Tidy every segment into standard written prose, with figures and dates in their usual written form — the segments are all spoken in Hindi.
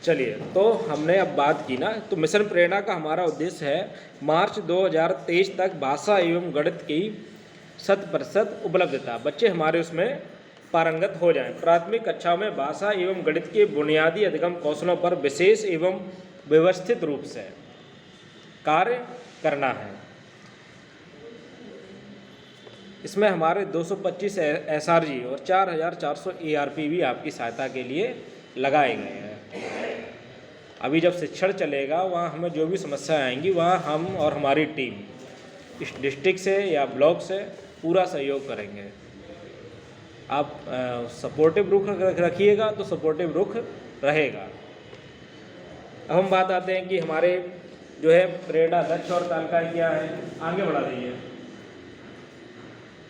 चलिए, तो हमने अब बात की ना, तो मिशन प्रेरणा का हमारा उद्देश्य है मार्च 2023 तक भाषा एवं गणित की 100% उपलब्धता, बच्चे हमारे उसमें पारंगत हो जाएं। प्राथमिक कक्षा में भाषा एवं गणित के बुनियादी अधिगम कौशलों पर विशेष एवं व्यवस्थित रूप से कार्य करना है। इसमें हमारे 225 SRG और 4400 ARP भी आपकी सहायता के लिए लगाए गए हैं। अभी जब शिक्षण चलेगा वहाँ हमें जो भी समस्याएं आएंगी वहाँ हम और हमारी टीम इस डिस्ट्रिक्ट से या ब्लॉक से पूरा सहयोग करेंगे। आप सपोर्टिव रुख रखिएगा तो सपोर्टिव रुख रहेगा। अब हम बात आते हैं कि हमारे जो है प्रेरणा लक्ष्य और तालिकाएं क्या है, आगे बढ़ा दीजिए।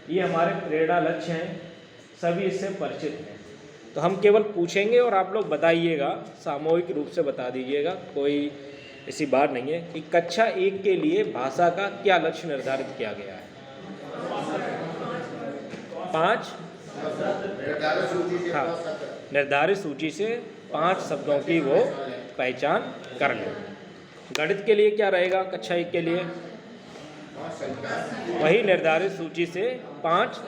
ये हमारे प्रेरणा लक्ष्य हैं, सभी इससे परिचित हैं। तो हम केवल पूछेंगे और आप लोग बताइएगा, सामूहिक रूप से बता दीजिएगा, कोई ऐसी बात नहीं है कि कक्षा 1 के लिए भाषा का क्या लक्ष्य निर्धारित किया गया है। 5 हाँ, निर्धारित सूची से 5 शब्दों की वो पहचान कर लें। गणित के लिए क्या रहेगा कक्षा 1 के लिए, वही निर्धारित सूची से 5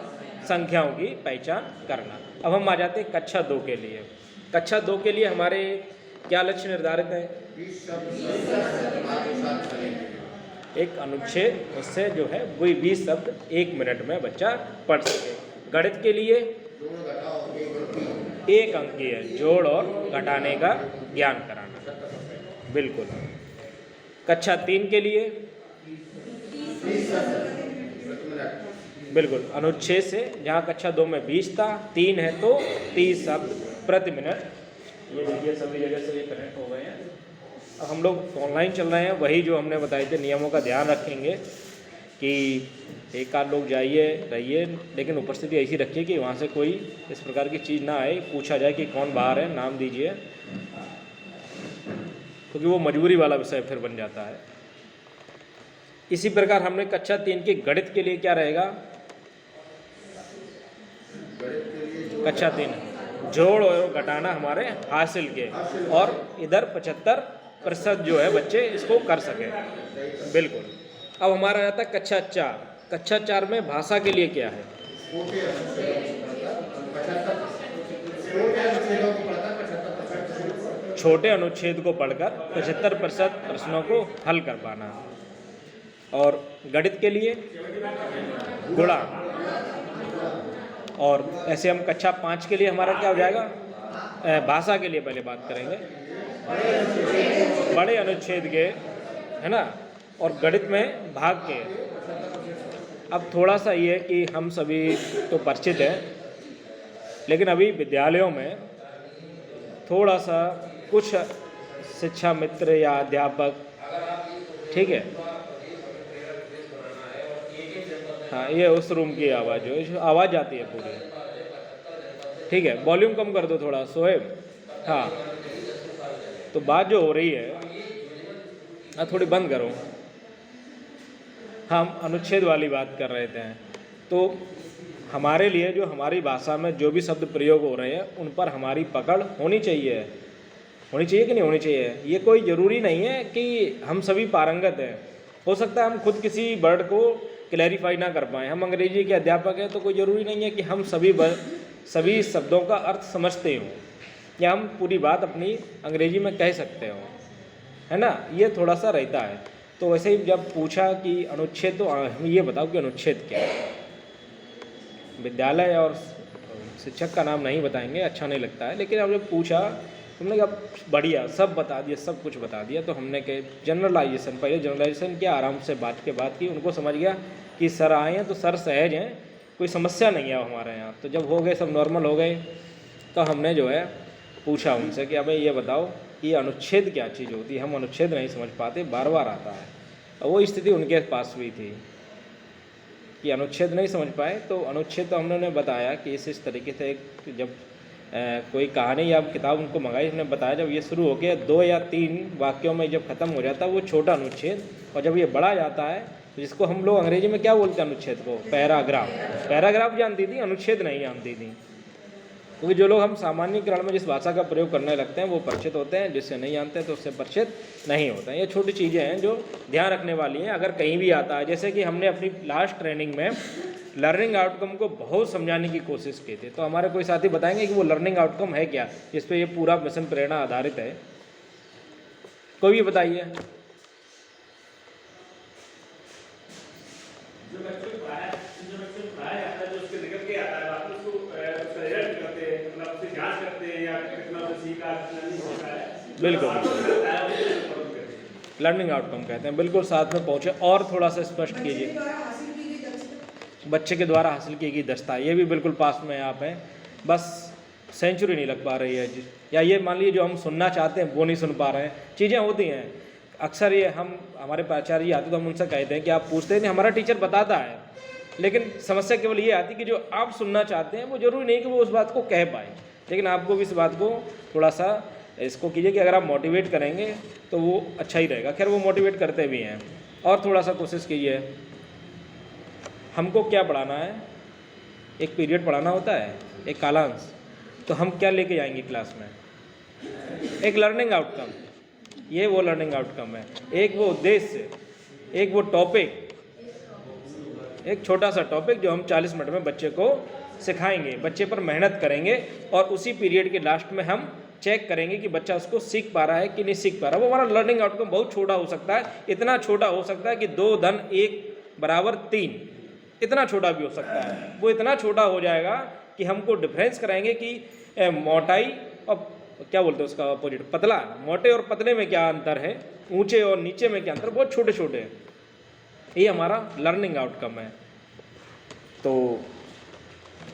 संख्याओं की पहचान करना। अब हम आ जाते हैं कक्षा 2 के लिए। कक्षा 2 के लिए हमारे क्या लक्ष्य निर्धारित है, एक अनुच्छेद, उससे जो है वही 20 शब्द 1 मिनट में बच्चा पढ़ सके। गणित के लिए 1 अंकीय है, जोड़ और घटाने का ज्ञान कराना, बिल्कुल। कक्षा 3 के लिए बिल्कुल अनुच्छेद से, जहाँ कक्षा 2 में 20 था, 3 है तो 30 शब्द प्रति मिनट। ये देखिए सभी जगह से ये कनेक्ट हो गए हैं। अब हम लोग ऑनलाइन चल रहे हैं, वही जो हमने बताए थे नियमों का ध्यान रखेंगे कि एक आध लोग जाइए रहिए, लेकिन उपस्थिति ऐसी रखिए कि वहाँ से कोई इस प्रकार की चीज़ ना आए, पूछा जाए कि कौन बाहर है, नाम दीजिए, क्योंकि वो मजबूरी वाला विषय फिर बन जाता है। इसी प्रकार हमने कक्षा 3 के गणित के लिए क्या रहेगा, कक्षा 3 जोड़ और घटाना हमारे हासिल के, और इधर 75% जो है बच्चे इसको कर सके, बिल्कुल। अब हमारा रहता है कक्षा 4। कक्षा 4 में भाषा के लिए क्या है, छोटे अनुच्छेद को पढ़कर 75% प्रश्नों को हल कर पाना। और गणित के लिए गुणा। और ऐसे हम कक्षा 5 के लिए हमारा क्या हो जाएगा, भाषा के लिए पहले बात करेंगे, बड़े अनुच्छेद के, है ना, और गणित में भाग के। अब थोड़ा सा ये कि हम सभी तो परिचित हैं, लेकिन अभी विद्यालयों में थोड़ा सा कुछ शिक्षा मित्र या अध्यापक, ठीक है, हाँ, ये उस रूम की आवाज़ जो आवाज़ आती है पूरी, ठीक है, वॉल्यूम कम कर दो थोड़ा सोहेब। हाँ, तो बात जो हो रही है, हाँ थोड़ी बंद करो। हम अनुच्छेद वाली बात कर रहे थे। तो हमारे लिए जो हमारी भाषा में जो भी शब्द प्रयोग हो रहे हैं उन पर हमारी पकड़ होनी चाहिए कि नहीं होनी चाहिए। ये कोई ज़रूरी नहीं है कि हम सभी पारंगत हैं। हो सकता है हम खुद किसी वर्ड को क्लैरिफाई ना कर पाएँ। हम अंग्रेजी के अध्यापक हैं तो कोई ज़रूरी नहीं है कि हम सभी शब्दों का अर्थ समझते हों या हम पूरी बात अपनी अंग्रेजी में कह सकते हो, है ना। ये थोड़ा सा रहता है। तो वैसे ही जब पूछा कि अनुच्छेद, तो हम ये बताओ कि अनुच्छेद क्या है। विद्यालय और शिक्षक का नाम नहीं बताएंगे, अच्छा नहीं लगता है, लेकिन अब जब पूछा तुमने कहा बढ़िया सब बता दिया, सब कुछ बता दिया, तो हमने कहे जनरलाइजेशन, पहले जनरलाइजेशन किया, आराम से बात की, उनको समझ गया कि सर आए हैं तो सर सहज हैं, कोई समस्या नहीं है हमारे यहाँ। तो जब हो गए सब नॉर्मल हो गए, तो हमने जो है पूछा उनसे कि अबे ये बताओ ये अनुच्छेद क्या चीज़ होती है, हम अनुच्छेद नहीं समझ पाते, बार बार आता है। और वो स्थिति उनके पास हुई थी कि अनुच्छेद नहीं समझ पाए। तो अनुच्छेद तो हमने उन्हें बताया कि इस तरीके से एक जब कोई कहानी या किताब उनको मंगाई, हमने बताया जब ये शुरू हो गया 2 या 3 वाक्यों में जब ख़त्म हो जाता है वो छोटा अनुच्छेद, और जब ये बड़ा जाता है जिसको हम लोग अंग्रेजी में क्या बोलते हैं अनुच्छेद को, पैराग्राफ। पैराग्राफ जानती थी, अनुच्छेद नहीं जानती थी। क्योंकि जो लोग हम सामान्यकरण में जिस भाषा का प्रयोग करने लगते हैं वो परिचित होते हैं, जिससे नहीं जानते हैं तो उससे परिचित नहीं होते हैं। ये छोटी चीज़ें हैं जो ध्यान रखने वाली हैं अगर कहीं भी आता है। जैसे कि हमने अपनी लास्ट ट्रेनिंग में लर्निंग आउटकम को बहुत समझाने की कोशिश की थी, तो हमारे कोई साथी बताएंगे कि वो लर्निंग आउटकम है क्या, जिस पे ये पूरा मिशन प्रेरणा आधारित है? कोई भी बताइए। बिल्कुल लर्निंग आउटकम कहते हैं, बिल्कुल साथ में पहुँचे। और थोड़ा सा स्पष्ट कीजिए। बच्चे के द्वारा हासिल की गई दक्षता, ये भी बिल्कुल पास में आप हैं, बस सेंचुरी नहीं लग पा रही है जी। या ये मान लीजिए जो हम सुनना चाहते हैं वो नहीं सुन पा रहे हैं। चीज़ें होती हैं अक्सर, ये हम हमारे प्राचार्य जी आते तो हम उनसे कहते हैं कि आप पूछते हैं, हमारा टीचर बताता है, लेकिन समस्या केवल ये आती कि जो आप सुनना चाहते हैं वो जरूरी नहीं कि वो उस बात को कह पाए, लेकिन आपको भी इस बात को थोड़ा सा इसको कीजिए कि अगर आप मोटिवेट करेंगे तो वो अच्छा ही रहेगा। खैर वो मोटिवेट करते भी हैं। और थोड़ा सा कोशिश कीजिए। हमको क्या पढ़ाना है? एक पीरियड पढ़ाना होता है, एक कालांश, तो हम क्या लेके जाएंगे क्लास में? एक लर्निंग आउटकम, ये वो लर्निंग आउटकम है। एक वो उद्देश्य, एक वो टॉपिक, एक छोटा सा टॉपिक जो हम 40 मिनट में बच्चे को सिखाएंगे, बच्चे पर मेहनत करेंगे और उसी पीरियड के लास्ट में हम चेक करेंगे कि बच्चा उसको सीख पा रहा है कि नहीं सीख पा रहा। वो हमारा लर्निंग आउटकम बहुत छोटा हो सकता है, इतना छोटा हो सकता है कि 2 + 1 = 3, इतना छोटा भी हो सकता है। वो इतना छोटा हो जाएगा कि हमको डिफरेंस कराएंगे कि मोटाई और क्या बोलते हैं उसका अपोजिट, पतला, मोटे और पतले में क्या अंतर है, ऊंचे और नीचे में क्या अंतर, बहुत छोटे छोटे हैं। ये हमारा लर्निंग आउटकम है। तो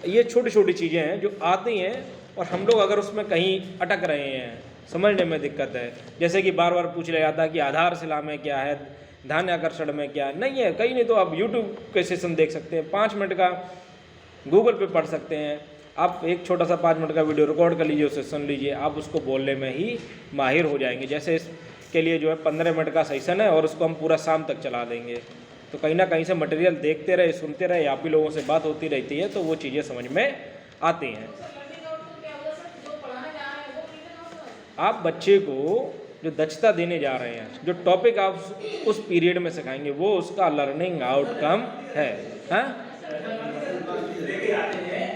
ये छोटी छोटी चीज़ें हैं जो आती हैं और हम लोग अगर उसमें कहीं अटक रहे हैं, समझने में दिक्कत है, जैसे कि बार बार पूछ लिया जाता है कि आधारशिला में क्या है, ध्यानाकर्षण में क्या नहीं है, कहीं नहीं तो आप यूट्यूब के सेशन देख सकते हैं, 5 मिनट का गूगल पे पढ़ सकते हैं। आप एक छोटा सा 5 मिनट का वीडियो रिकॉर्ड कर लीजिए, उसे सुन लीजिए, आप उसको बोलने में ही माहिर हो जाएंगे। जैसे इसके लिए जो है 15 मिनट का सेशन है और उसको हम पूरा शाम तक चला देंगे, तो कहीं ना कहीं से मटेरियल देखते रहे, सुनते रहे, आप ही लोगों से बात होती रहती है तो वो चीज़ें समझ में आती हैं। आप बच्चे को जो दक्षता देने जा रहे हैं, जो टॉपिक आप उस पीरियड में सिखाएंगे, वो उसका लर्निंग आउटकम है। हाँ?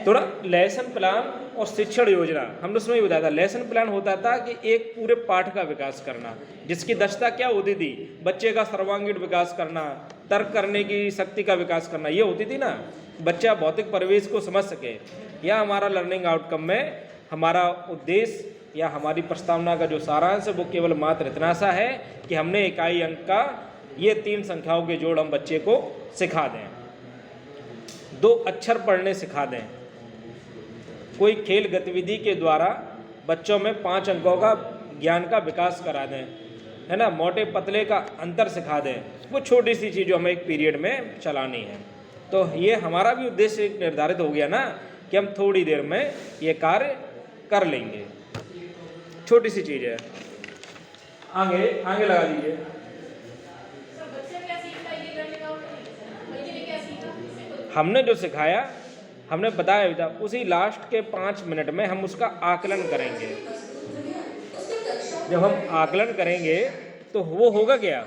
थोड़ा लेसन प्लान और शिक्षण योजना हमने उसमें ही बताया था। लेसन प्लान होता था कि एक पूरे पाठ का विकास करना, जिसकी दक्षता क्या होती थी, बच्चे का सर्वांगीण विकास करना, तर्क करने की शक्ति का विकास करना, ये होती थी ना, बच्चा भौतिक परिवेश को समझ सके। या हमारा लर्निंग आउटकम में हमारा उद्देश्य या हमारी प्रस्तावना का जो सारांश है वो केवल मात्र इतना सा है कि हमने इकाई अंक का ये 3 संख्याओं के जोड़ हम बच्चे को सिखा दें, 2 अक्षर पढ़ने सिखा दें, कोई खेल गतिविधि के द्वारा बच्चों में 5 अंकों का ज्ञान का विकास करा दें, है ना, मोटे पतले का अंतर सिखा दें। वो छोटी सी चीज़ जो हमें एक पीरियड में चलानी है। तो ये हमारा भी उद्देश्य निर्धारित हो गया ना कि हम थोड़ी देर में ये कार्य कर लेंगे। छोटी सी चीज़ है। आगे आगे लगा दीजिए। हमने जो सिखाया, हमने बताया भी था, उसी लास्ट के 5 मिनट में हम उसका आकलन करेंगे। जब हम आकलन करेंगे तो वो होगा क्या,